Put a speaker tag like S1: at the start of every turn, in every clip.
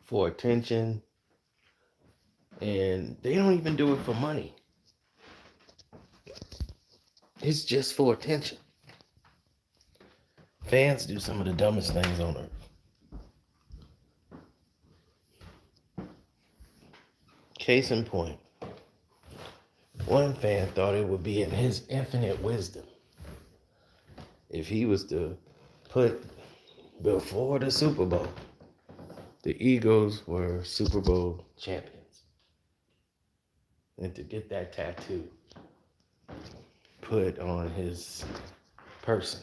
S1: for attention, and they don't even do it for money. It's just for attention. Fans do some of the dumbest things on earth. Case in point, one fan thought it would be in his infinite wisdom if he was to put before the Super Bowl, the Eagles were Super Bowl champions. And to get that tattoo put on his person,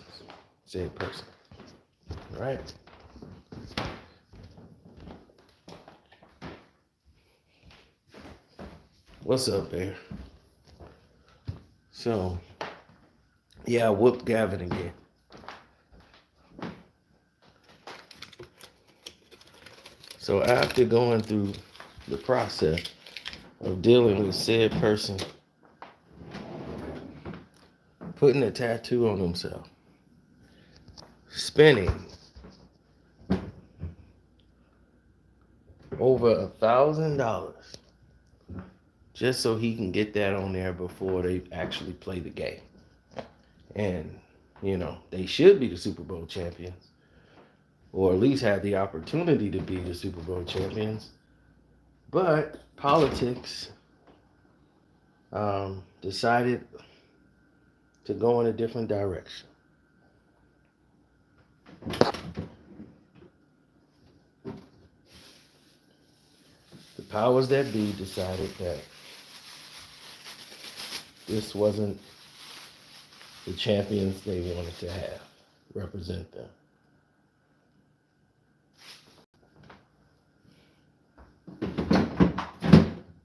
S1: said person, right? What's up, Bear? So, yeah, I whooped Gavin again. So after going through the process of dealing with said person putting a tattoo on himself, spending over $1,000 just so he can get that on there before they actually play the game. And, they should be the Super Bowl champions, or at least have the opportunity to be the Super Bowl champions. But politics decided to go in a different direction. The powers that be decided that this wasn't the champions they wanted to have represent them.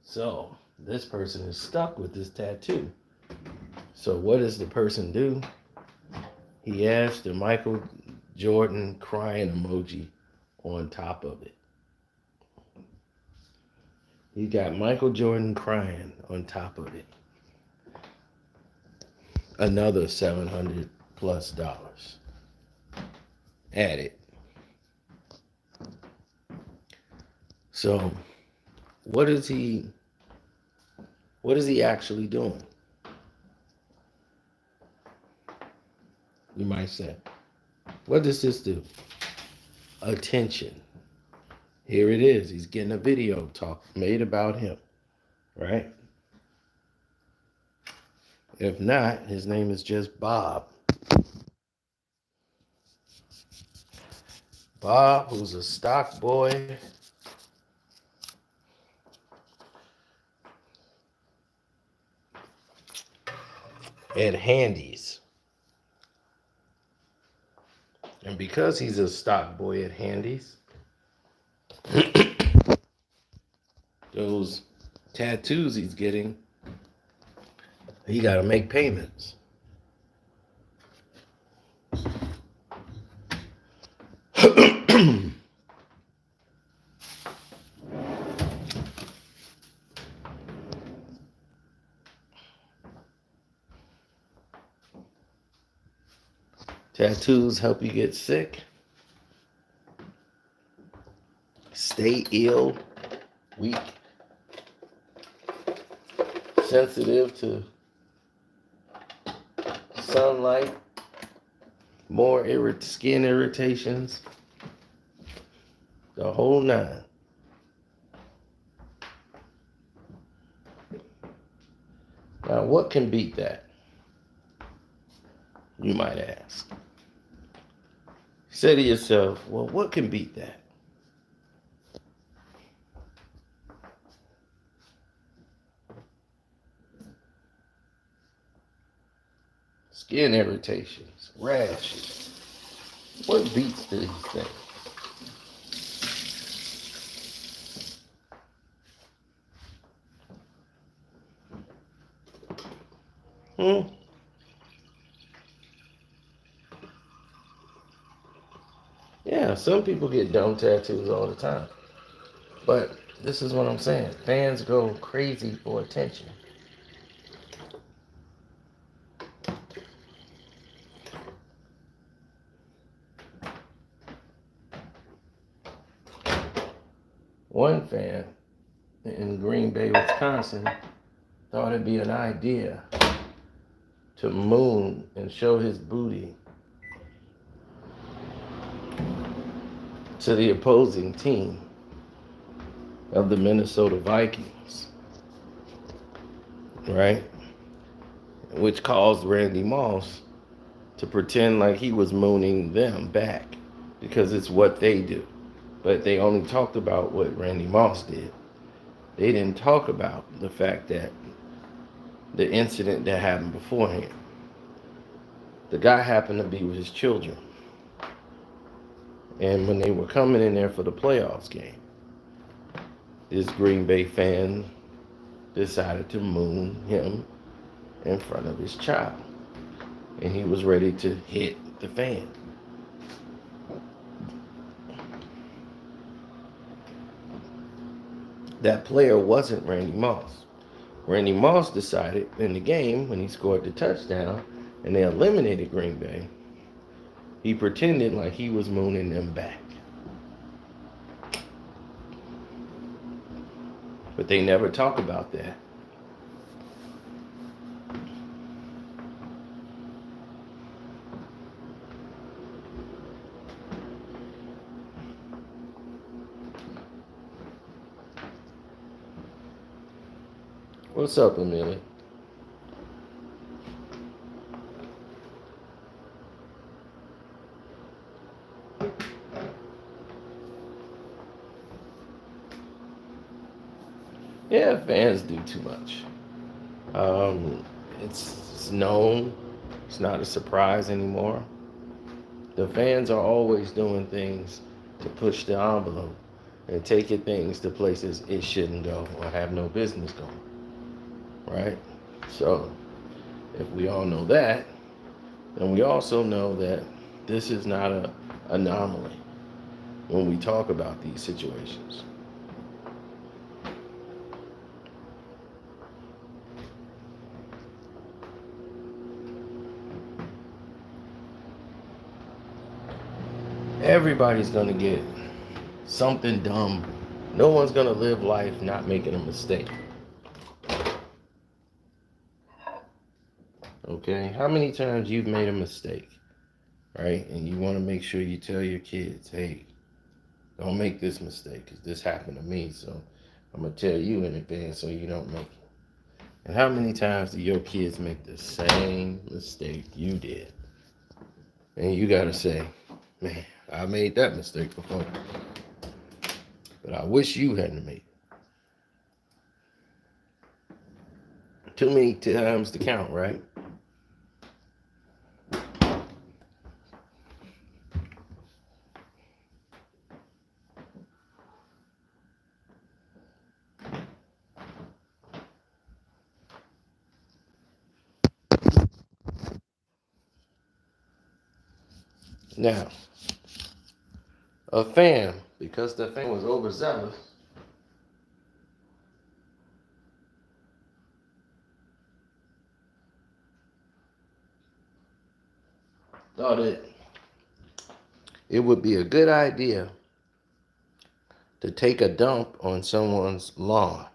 S1: So this person is stuck with this tattoo. So what does the person do? He adds the Michael Jordan crying emoji on top of it. He got Michael Jordan crying on top of it. Another $700+ added. So what is he actually doing? You might say. What does this do? Attention. Here it is. He's getting a video talk made about him, right? If not, his name is just Bob. Bob, who's a stock boy at Handy's. And because he's a stock boy at Handy's, those tattoos he's getting, he got to make payments. Tattoos help you get sick, stay ill, weak, sensitive to sunlight, more skin irritations, the whole nine. Now, what can beat that? You might ask. Say to yourself, well, what can beat that? Skin irritations, rashes. What beats these things? Yeah, some people get dumb tattoos all the time. But this is what I'm saying. Fans go crazy for attention. One fan in Green Bay, Wisconsin, thought it'd be an idea to moon and show his booty to the opposing team of the Minnesota Vikings, right? Which caused Randy Moss to pretend like he was mooning them back because it's what they do. But they only talked about what Randy Moss did. They didn't talk about the fact that the incident that happened beforehand. The guy happened to be with his children. And when they were coming in there for the playoffs game, this Green Bay fan decided to moon him in front of his child. And he was ready to hit the fan. That player wasn't Randy Moss. Randy Moss decided in the game when he scored the touchdown and they eliminated Green Bay, he pretended like he was mooning them back. But they never talk about that. What's up, Amelia? Yeah, fans do too much. It's known. It's not a surprise anymore. The fans are always doing things to push the envelope and taking things to places it shouldn't go or have no business going. Right? So, if we all know that, then we also know that this is not an anomaly when we talk about these situations. Everybody's going to get something dumb. No one's going to live life not making a mistake. Okay? How many times you've made a mistake, right? And you want to make sure you tell your kids, hey, don't make this mistake because this happened to me. So I'm going to tell you in advance so you don't make it. And how many times do your kids make the same mistake you did? And you got to say, man, I made that mistake before. But I wish you hadn't made it. Too many times to count, right? Now, a fan, because the fan was overzealous, thought it would be a good idea to take a dump on someone's lawn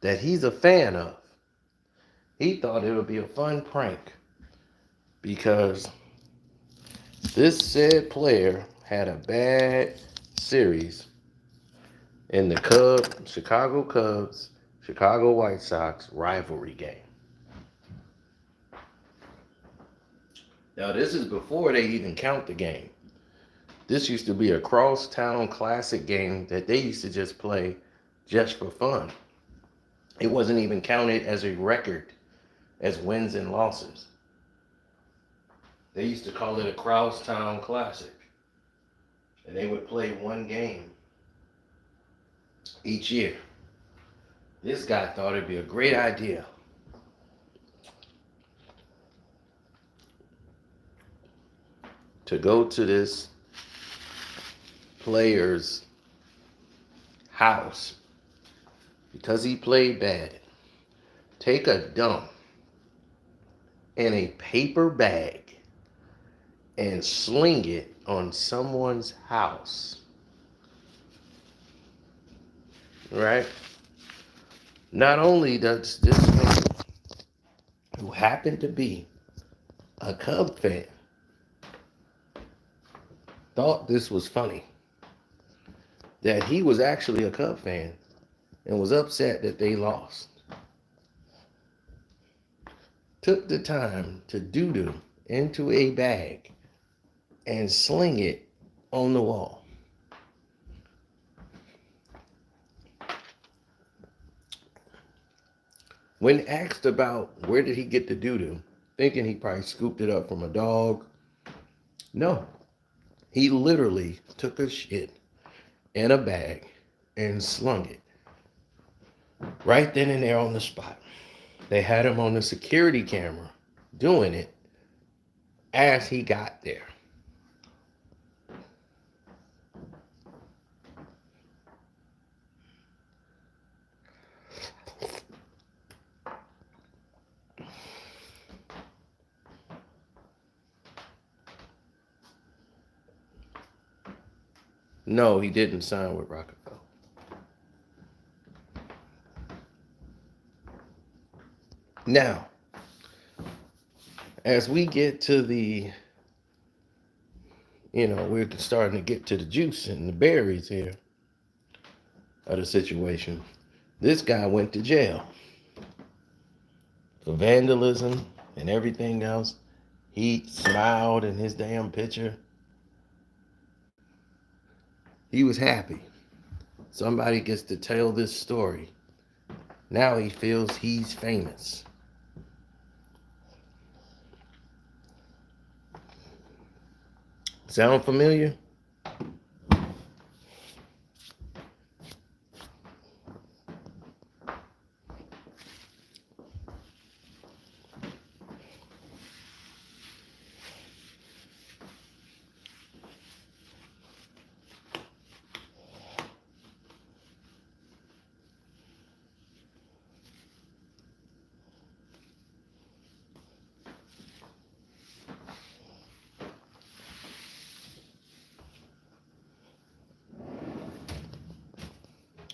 S1: that he's a fan of. He thought it would be a fun prank because this said player had a bad series in the Chicago Cubs, Chicago White Sox rivalry game. Now, this is before they even count the game. This used to be a crosstown classic game that they used to just play just for fun. It wasn't even counted as a record as wins and losses. They used to call it a crosstown classic. And they would play one game each year. This guy thought it'd be a great idea to go to this player's house because he played bad, take a dump in a paper bag and sling it on someone's house. right? Not only does this man, who happened to be a Cub fan, thought this was funny, that he was actually a Cub fan and was upset that they lost, took the time to doo-doo into a bag and sling it on the wall. When asked about where did he get the doo-doo, thinking he probably scooped it up from a dog, no. He literally took a shit in a bag and slung it right then and there on the spot. They had him on the security camera doing it as he got there. No, he didn't sign with Rockefeller. Now, as we get to we're starting to get to the juice and the berries here of the situation. This guy went to jail for vandalism and everything else. He smiled in his damn picture. He was happy. Somebody gets to tell this story. Now he feels he's famous. Sound familiar?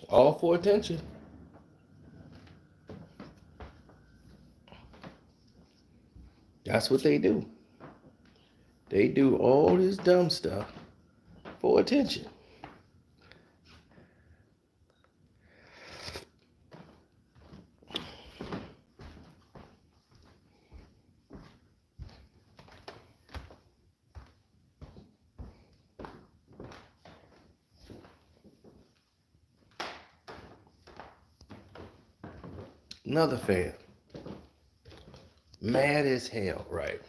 S1: All for attention. That's what they do. They do all this dumb stuff for attention. Another fan. Mad as hell, right?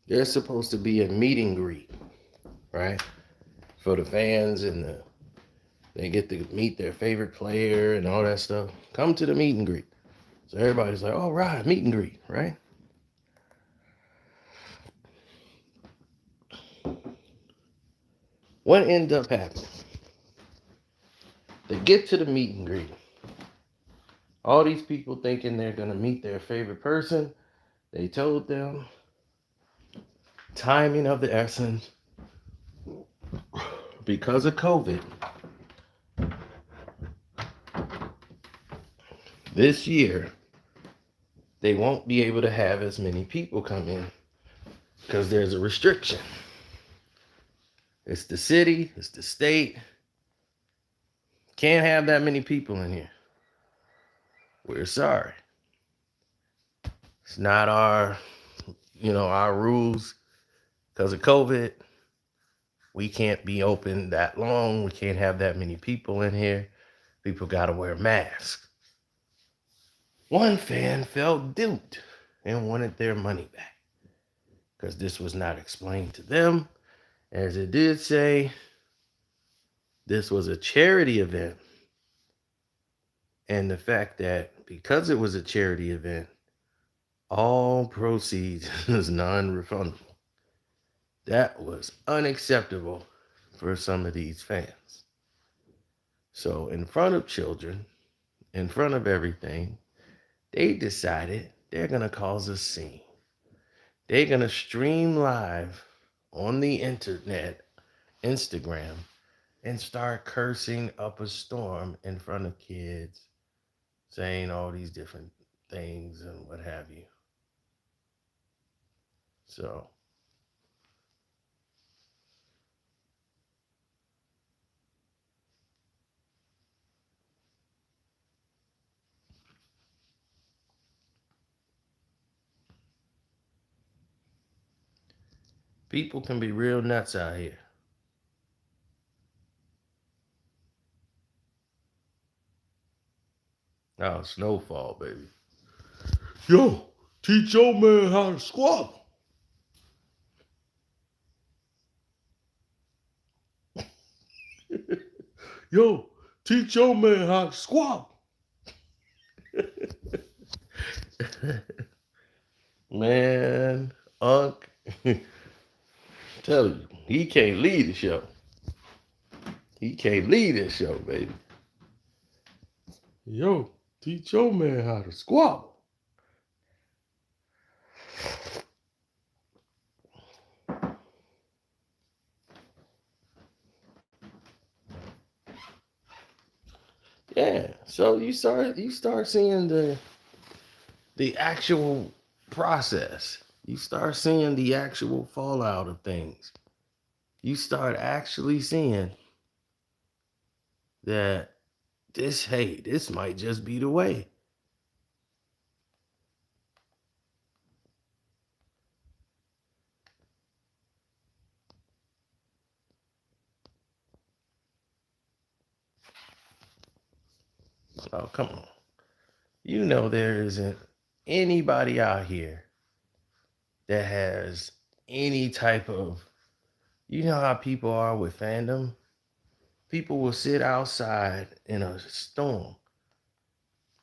S1: There's supposed to be a meet and greet, right? For the fans and they get to meet their favorite player and all that stuff. Come to the meet and greet. So everybody's like, all right, meet and greet, right? What ended up happening? They get to the meet and greet. All these people thinking they're going to meet their favorite person. They told them, timing of the essence, because of COVID, this year, they won't be able to have as many people come in because there's a restriction. It's the city, it's the state. Can't have that many people in here. We're sorry. It's not our rules. Because of COVID, we can't be open that long. We can't have that many people in here. People got to wear masks. One fan felt duped and wanted their money back because this was not explained to them. As it did say, this was a charity event. And the fact that because it was a charity event, all proceeds is non-refundable. That was unacceptable for some of these fans. So in front of children, in front of everything, they decided they're going to cause a scene. They're gonna stream live on the internet, Instagram, and start cursing up a storm in front of kids, saying all these different things and what have you. So people can be real nuts out here. Oh, snowfall, baby. Yo, teach your man how to squat. Yo, teach your man how to squat. Man, Unc, tell you, he can't lead the show. He can't lead this show, baby. Yo, teach your man how to squat. Yeah, so you start seeing the actual process. You start seeing the actual fallout of things. You start actually seeing that this might just be the way. Oh, come on. You know there isn't anybody out here that has any type of, you know how people are with fandom? People will sit outside in a storm,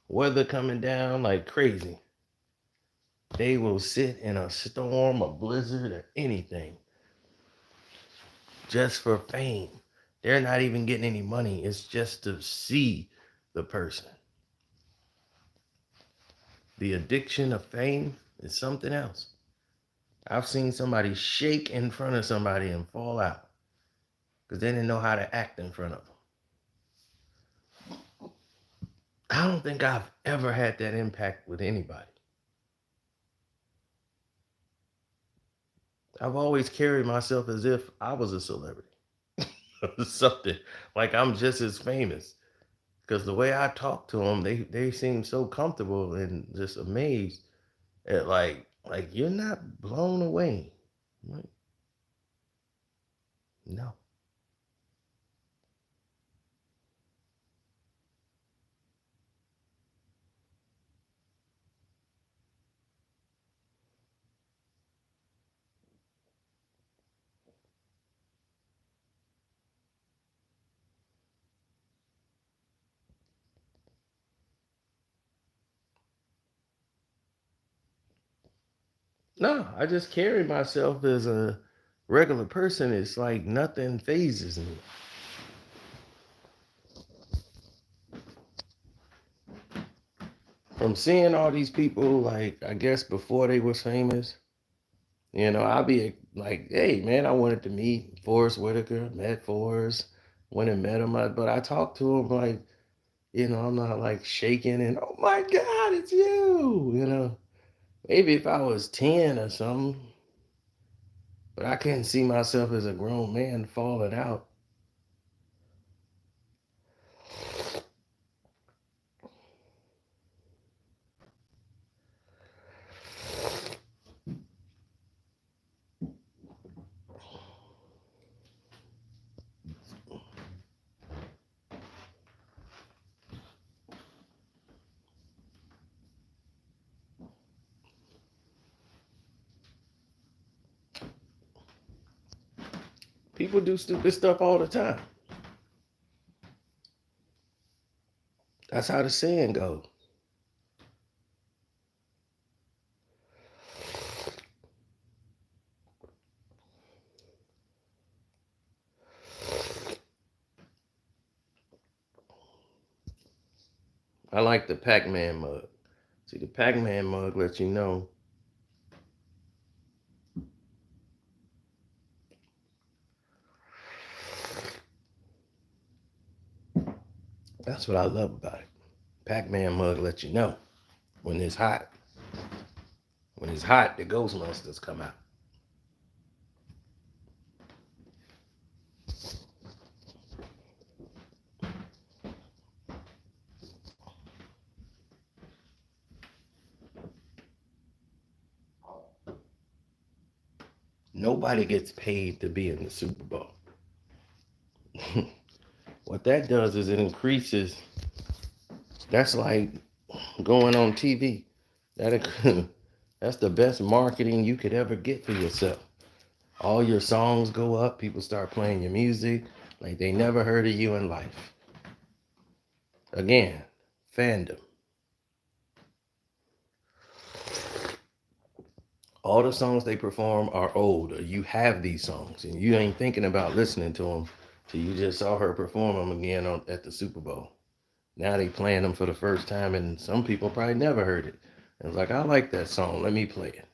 S1: weather coming down like crazy. They will sit in a storm, a blizzard, or anything just for fame. They're not even getting any money. It's just to see the person. The addiction of fame is something else. I've seen somebody shake in front of somebody and fall out because they didn't know how to act in front of them. I don't think I've ever had that impact with anybody. I've always carried myself as if I was a celebrity. Something like I'm just as famous. Because the way I talk to them, they seem so comfortable and just amazed at like you're not blown away. I'm like, no. No, I just carry myself as a regular person. It's like nothing phases me. From seeing all these people, like I guess before they was famous, I'll be like, hey man, I wanted to meet Forrest Whitaker, met Forrest, went and met him, but I talked to him like, I'm not like shaking and oh my God, it's you. Maybe if I was 10 or something, but I couldn't see myself as a grown man falling out. People do stupid stuff all the time. That's how the saying goes. I like the Pac-Man mug. See, the Pac-Man mug lets you know That's what I love about it. Pac-Man mug lets you know when it's hot. When it's hot, the Ghostbusters come out. Nobody gets paid to be in the Super Bowl. What that does is it increases. That's like going on TV. That that's the best marketing you could ever get for yourself. All your songs go up. People start playing your music like they never heard of you in life. Again, fandom. All the songs they perform are old, or you have these songs and you ain't thinking about listening to them till you just saw her perform them again at the Super Bowl. Now they playing them for the first time, and some people probably never heard it. And it's like, I like that song. Let me play it.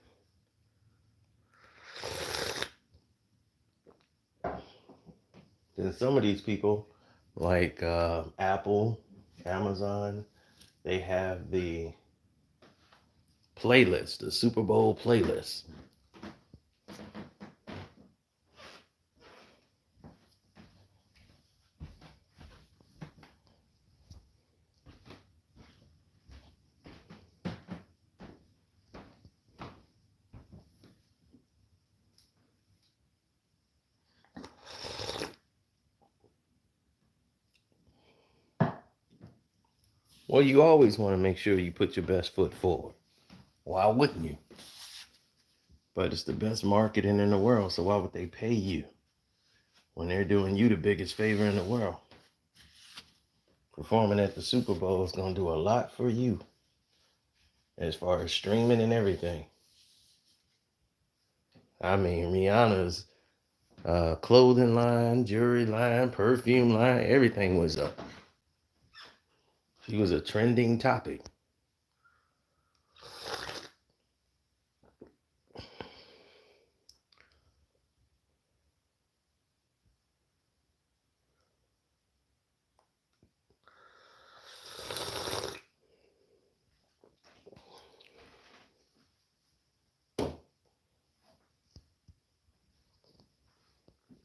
S1: Then some of these people, like Apple, Amazon, they have the playlist, the Super Bowl playlist. Well, you always want to make sure you put your best foot forward. Why wouldn't you? But it's the best marketing in the world, so why would they pay you when they're doing you the biggest favor in the world? Performing at the Super Bowl is going to do a lot for you as far as streaming and everything. I mean, Rihanna's clothing line, jewelry line, perfume line, everything was up. She was a trending topic.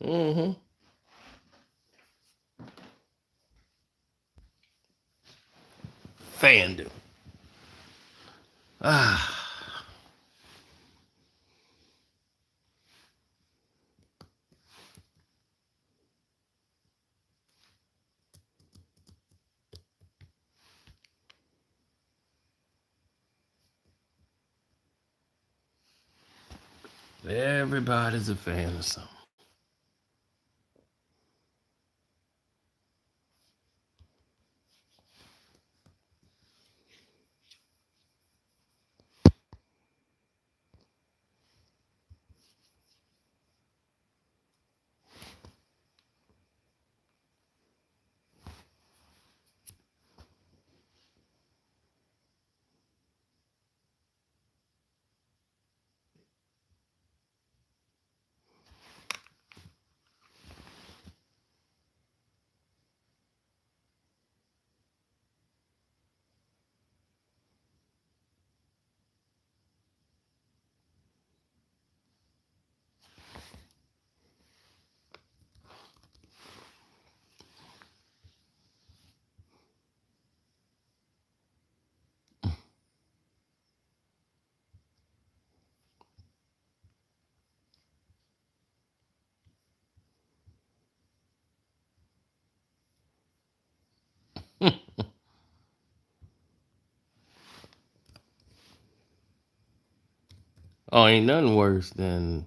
S1: Mm-hmm. Fandom. Ah. Everybody's a fan of something. Oh, ain't nothing worse than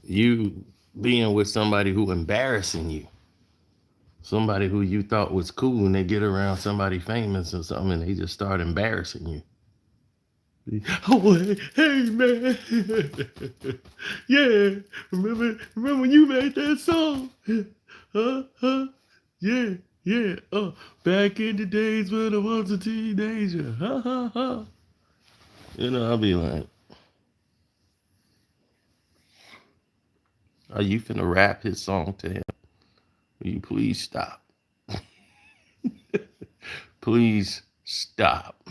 S1: you being with somebody who embarrassing you. Somebody who you thought was cool, and they get around somebody famous or something, and they just start embarrassing you. Oh, hey man, yeah. Remember when you made that song? Huh? Yeah, yeah. Oh, back in the days when I was a teenager. Ha ha ha. I'll be like, are you finna rap his song to him? Will you please stop? Please stop.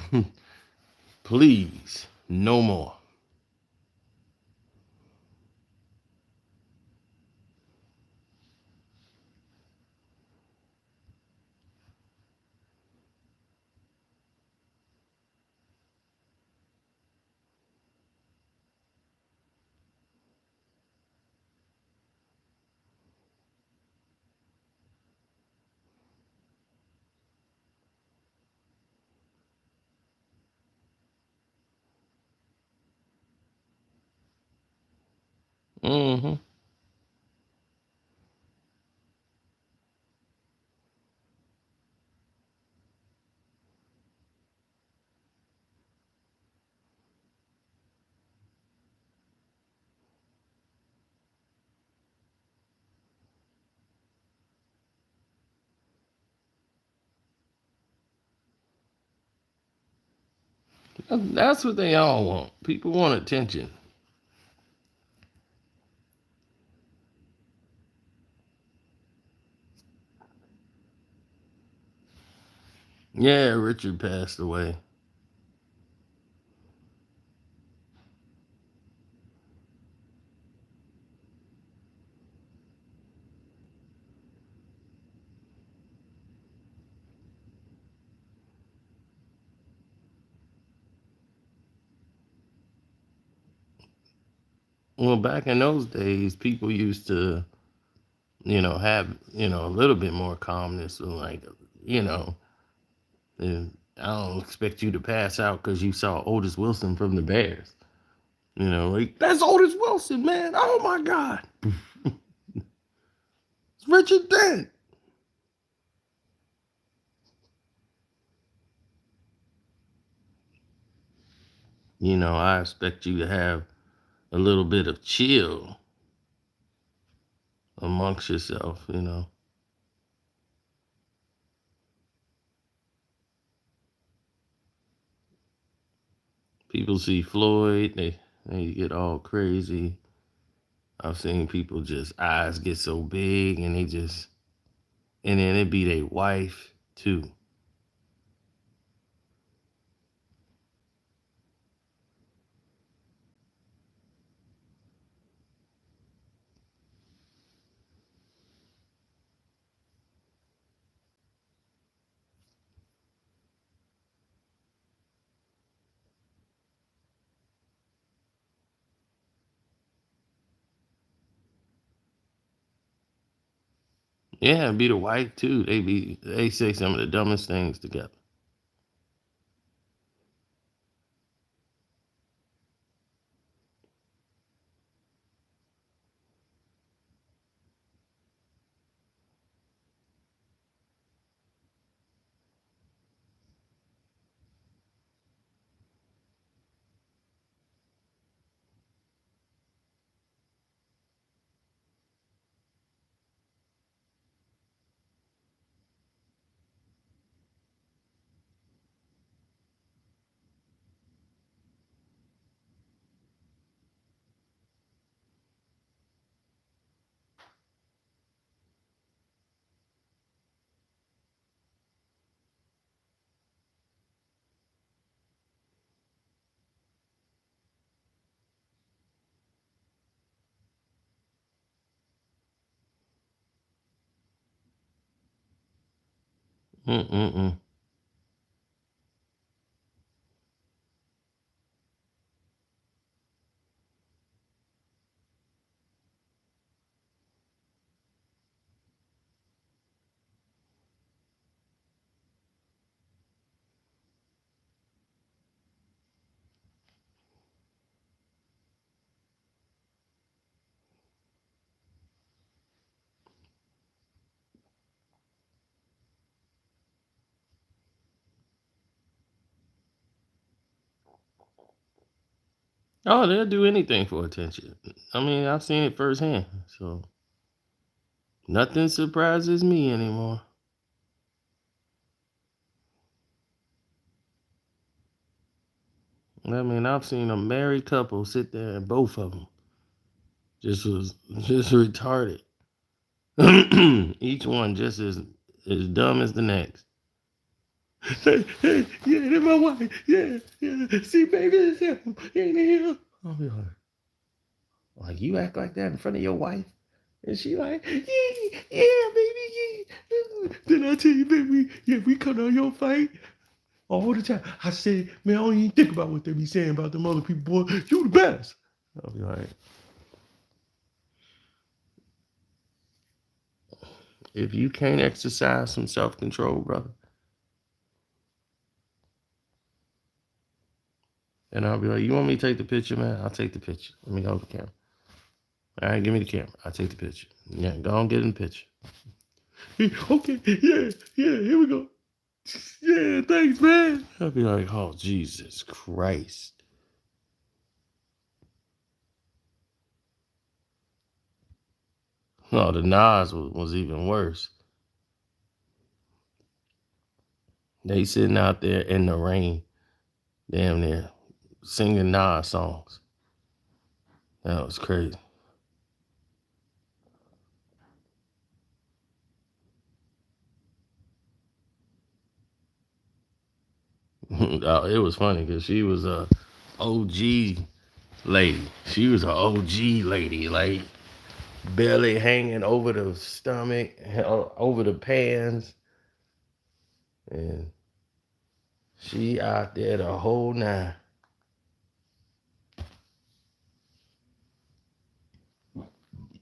S1: Please, no more. Mm-hmm. That's what they all want. People want attention. Yeah, Richard passed away. Well, back in those days, people used to, have, a little bit more calmness. And like, you know, and I don't expect you to pass out because you saw Otis Wilson from the Bears. Like, that's Otis Wilson, man. Oh my God. It's Richard Dent. I expect you to have a little bit of chill amongst yourself. People see Floyd, they get all crazy. I've seen people just eyes get so big and then it be their wife too. Yeah, it be the wife too. They say some of the dumbest things together. Mm-mm-mm. Oh, they'll do anything for attention. I mean, I've seen it firsthand. So nothing surprises me anymore. I mean, I've seen a married couple sit there and both of them just retarded. Each one just as dumb as the next. Say, hey, yeah, that's my wife. Yeah, yeah. See, baby, it's him. He ain't here. I'll be like, you act like that in front of your wife? And she like, yeah, yeah, baby, yeah. Then I tell you, baby, yeah, we cut on your fight all the time. I said, man, I don't even think about what they be saying about them other people, boy. You the best. I'll be like, if you can't exercise some self-control, brother, and I'll be like, you want me to take the picture, man? I'll take the picture. Let me hold the camera. All right, give me the camera. I'll take the picture. Yeah, go on, get in the picture. Okay, yeah, yeah, here we go. Yeah, thanks, man. I'll be like, oh, Jesus Christ. No, the Nas was even worse. They sitting out there in the rain, damn near, singing Nas songs. That was crazy. It was funny because she was a OG lady. She was an OG lady, like belly hanging over the stomach, over the pants, and she out there the whole nine.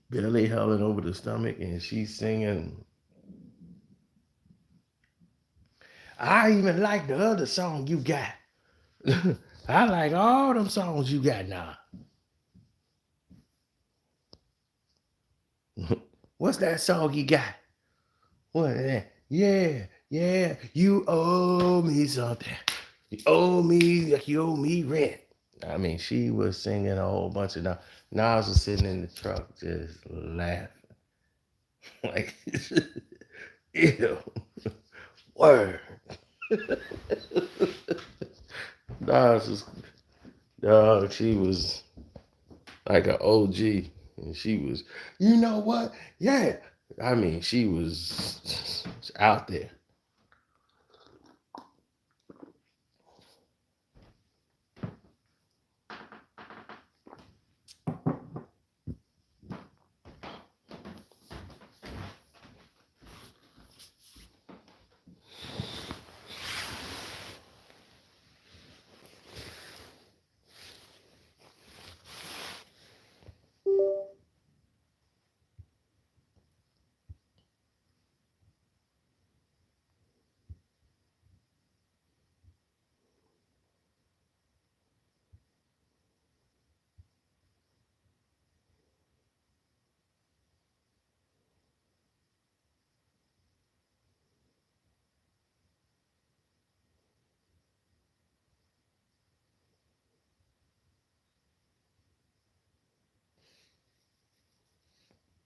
S1: Belly held over the stomach, and she's singing. I even like the other song you got. I like all them songs you got now. What's that song you got? What is that? Yeah, yeah, you owe me something. You owe me like you owe me rent. I mean, she was singing a whole bunch of Nas was sitting in the truck just laughing. Like, ew, word. Nas was, dog, she was like an OG. And she was, you know what? Yeah. I mean, she was out there.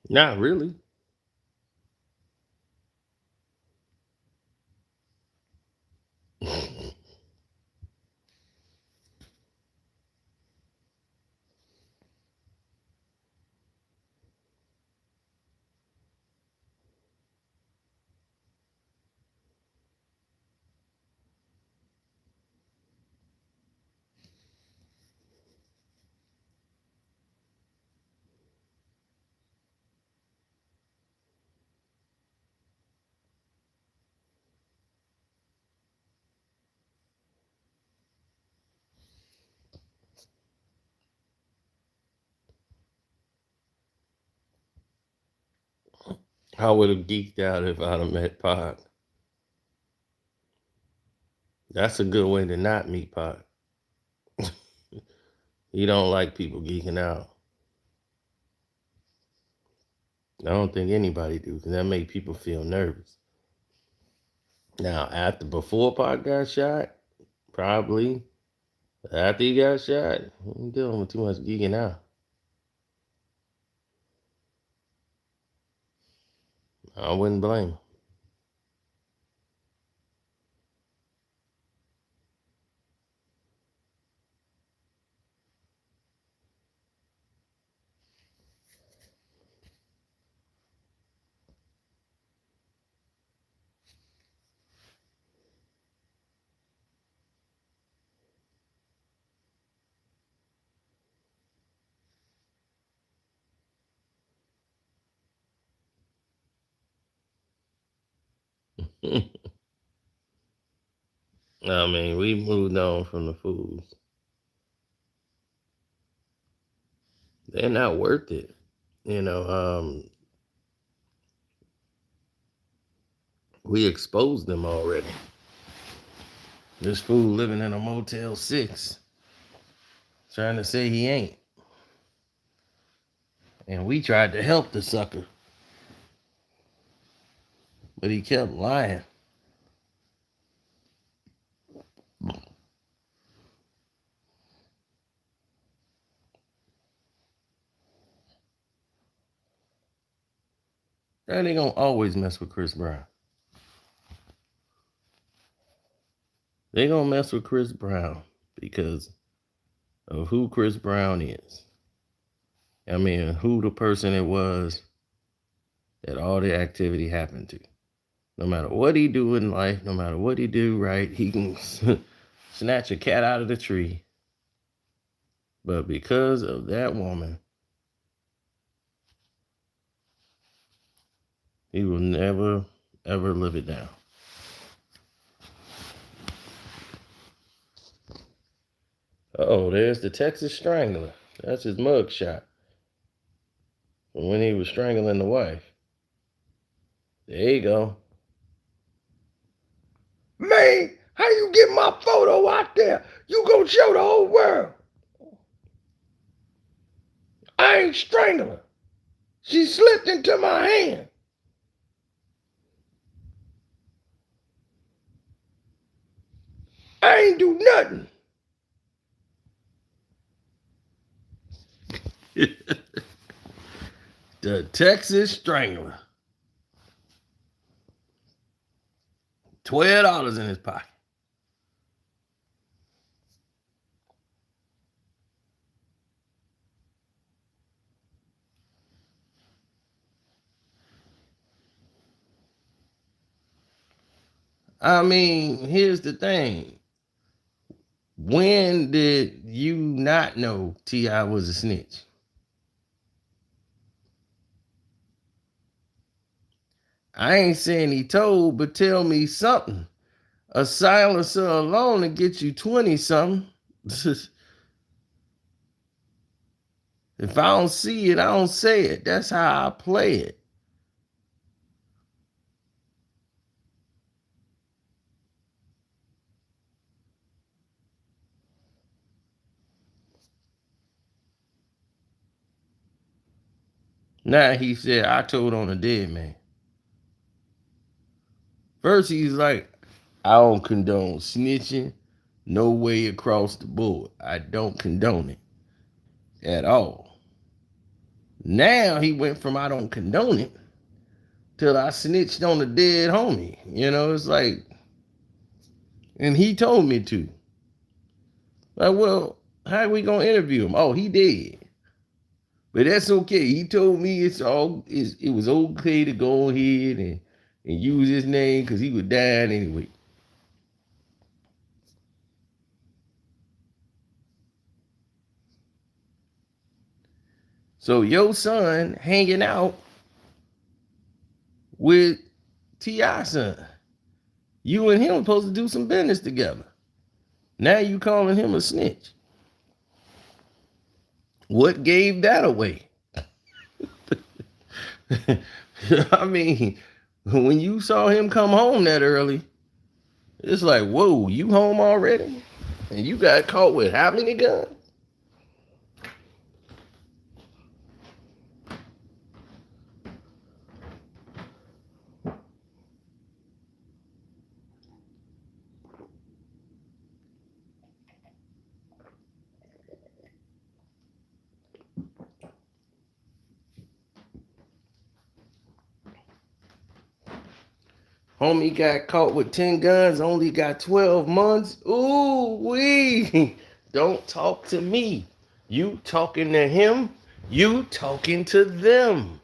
S1: Not really. I would have geeked out if I'd have met Pac. That's a good way to not meet Pac. He don't like people geeking out. I don't think anybody do because that make people feel nervous. Now, before Pac got shot, probably after he got shot, he dealing with too much geeking out. I wouldn't blame him. I mean, we moved on from the fools. They're not worth it. You know, we exposed them already. This fool living in a Motel 6 trying to say he ain't. And we tried to help the sucker. But he kept lying. And they gonna always mess with Chris Brown. They gonna mess with Chris Brown because of who Chris Brown is. I mean, who the person it was that all the activity happened to. No matter what he do in life, no matter what he do right, he can snatch a cat out of the tree. But because of that woman, he will never, ever live it down. Oh, there's the Texas Strangler. That's his mug shot from when he was strangling the wife. There you go. Man, how you get my photo out there? You gonna show the whole world. I ain't strangling her. She slipped into my hand. I ain't do nothing. The Texas Strangler. $12 in his pocket. I mean, here's the thing. When did you not know T.I. was a snitch? I ain't saying he told, but tell me something. A silencer alone to get you 20 something. If I don't see it, I don't say it. That's how I play it. Now he said, I told on a dead man. First, he's like, I don't condone snitching. No way across the board. I don't condone it at all. Now he went from I don't condone it till I snitched on a dead homie. You know, it's like, and he told me to. Like, well, how are we gonna interview him? Oh, he dead. But that's okay. He told me it was okay to go ahead and use his name because he was dying anyway. So your son hanging out with T.I. son. You and him supposed to do some business together. Now you calling him a snitch. What gave that away? I mean, when you saw him come home that early, it's like, whoa, you home already? And you got caught with how many guns? Homie got caught with 10 guns, only got 12 months. Ooh, wee. Don't talk to me. You talking to him, you talking to them.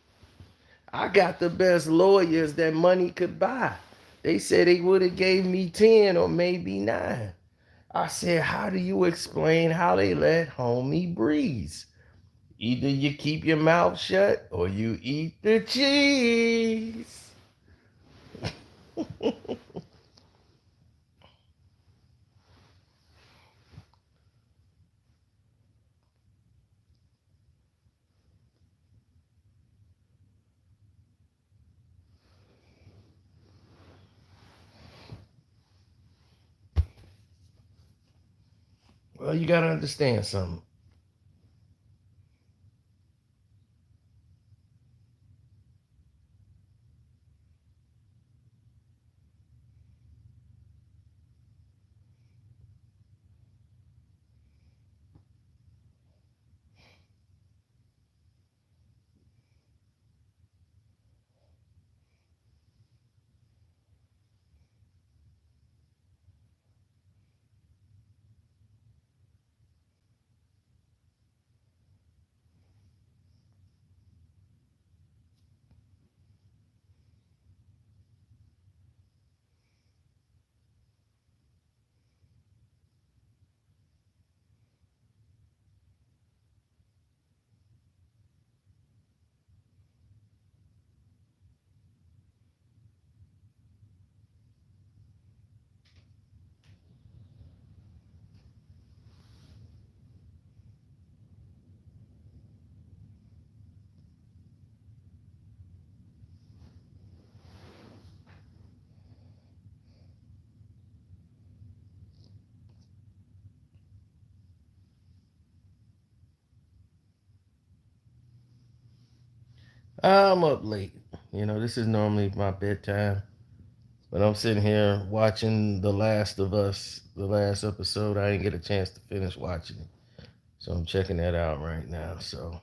S1: I got the best lawyers that money could buy. They said they would have gave me 10 or maybe 9. I said, how do you explain how they let homie breathe? Either you keep your mouth shut or you eat the cheese. Well, you gotta understand something. I'm up late. This is normally my bedtime. But I'm sitting here watching The Last of Us, the last episode. I didn't get a chance to finish watching it. So I'm checking that out right now. So,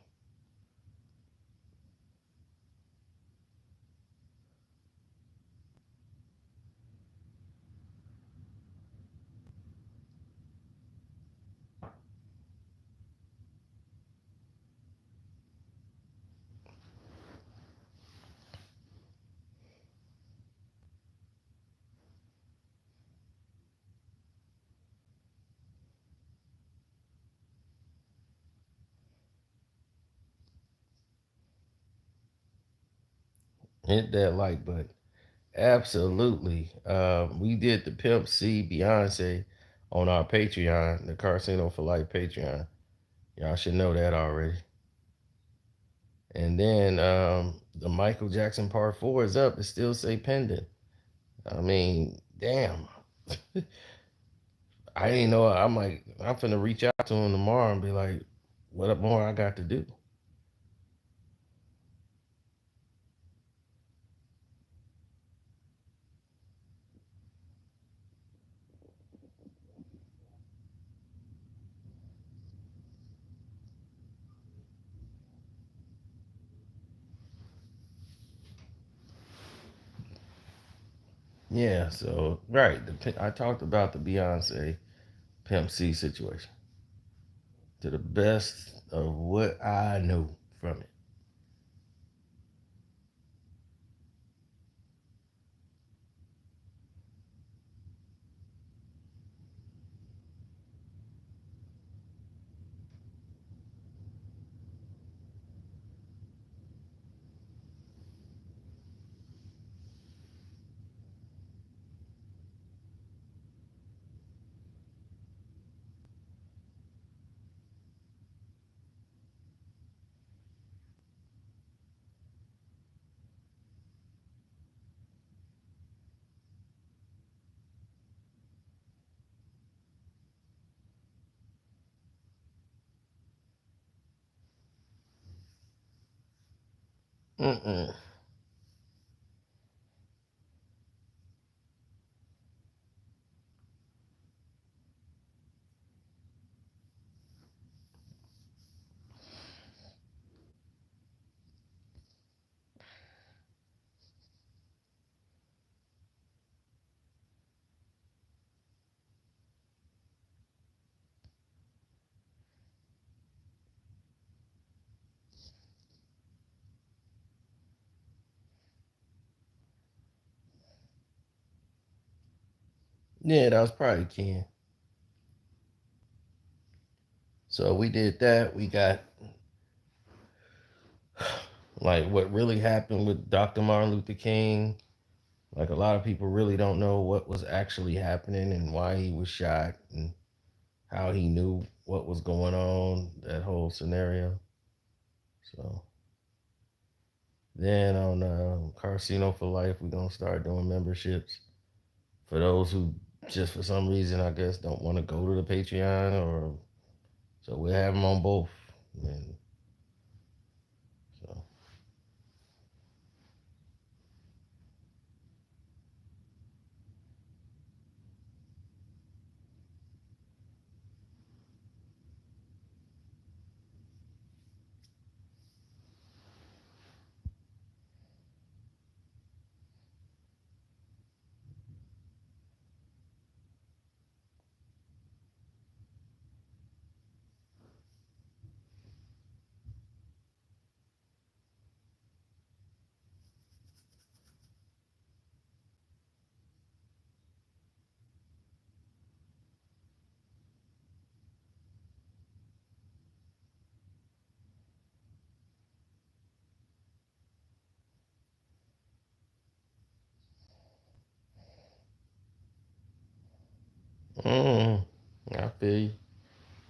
S1: hit that like button. Absolutely. We did the Pimp C Beyonce on our Patreon, the Carsino for Life Patreon. Y'all should know that already. And then the Michael Jackson Part 4 is up. It still say pending. I mean, damn. I didn't know. I'm like, I'm finna reach out to him tomorrow and be like, what up more I got to do? Yeah, so, right. I talked about the Beyonce Pimp C situation to the best of what I know from it. Mm-mm. Yeah, that was probably Ken. So we did that. We got like what really happened with Dr. Martin Luther King. Like a lot of people really don't know what was actually happening and why he was shot and how he knew what was going on, that whole scenario. So then on Casino for Life, we're gonna start doing memberships for those who just for some reason I guess don't want to go to the Patreon or so we'll have them on both. And so mm, I feel you.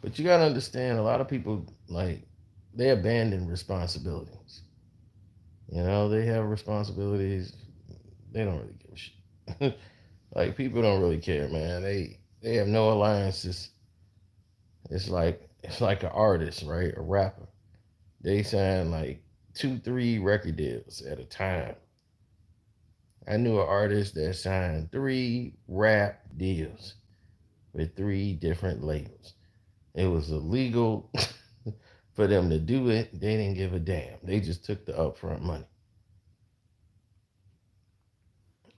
S1: But you gotta understand a lot of people like they abandon responsibilities. You know, they have responsibilities. They don't really give a shit. Like people don't really care, man. They have no alliances. It's like an artist, right? A rapper. They sign like 2, 3 record deals at a time. I knew an artist that signed 3 rap deals with 3 different labels. It was illegal for them to do it. They didn't give a damn. They just took the upfront money.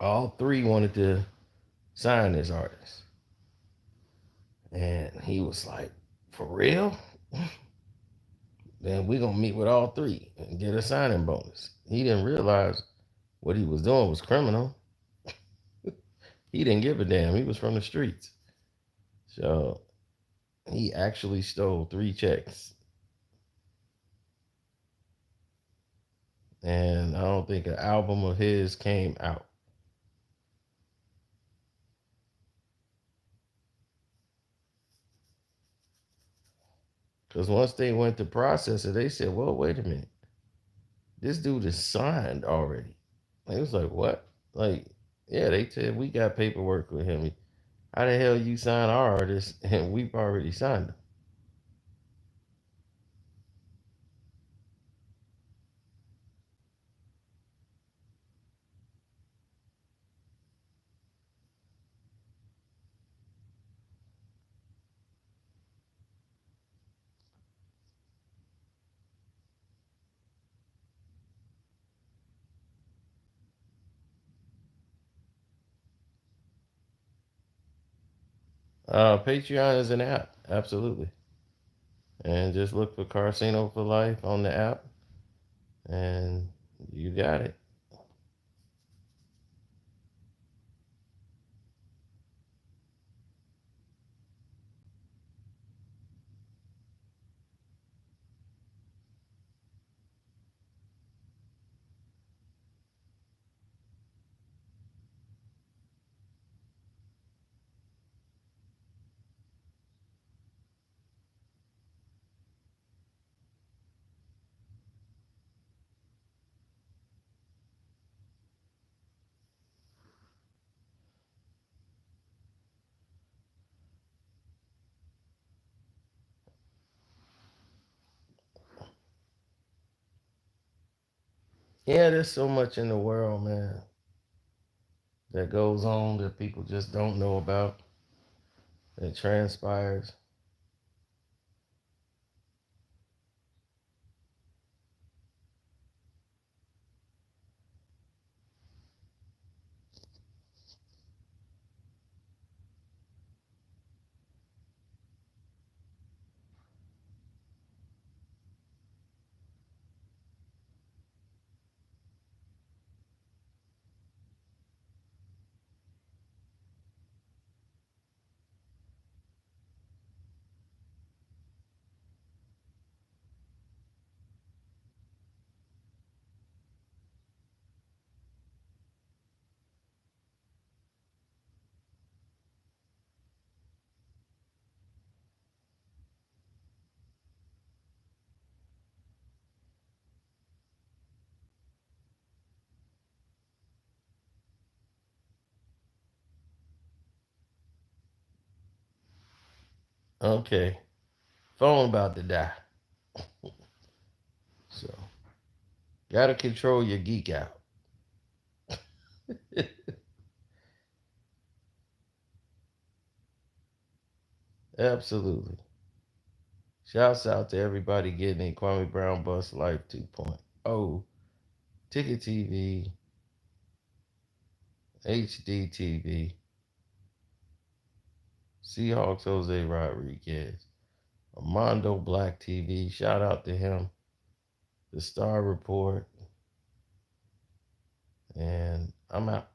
S1: All 3 wanted to sign this artist. And he was like, for real? Then we're gonna meet with all 3 and get a signing bonus. He didn't realize what he was doing was criminal. He didn't give a damn. He was from the streets. So he actually stole 3 checks. And I don't think an album of his came out. Because once they went to process it, they said, well, wait a minute. This dude is signed already. They was like, what? Like, yeah, they said we got paperwork with him. How the hell you sign our artist and we've already signed him? Patreon is an app, absolutely. And just look for Casino for Life on the app, and you got it. Yeah, there's so much in the world, man, that goes on that people just don't know about. That transpires. Okay. Phone about to die. So gotta control your geek out. Absolutely. Shouts out to everybody getting in Kwame Brown Bus Life 2.0, Ticket TV, HDTV, Seahawks Jose Rodriguez, Armando Black TV. Shout out to him. The Star Report. And I'm out.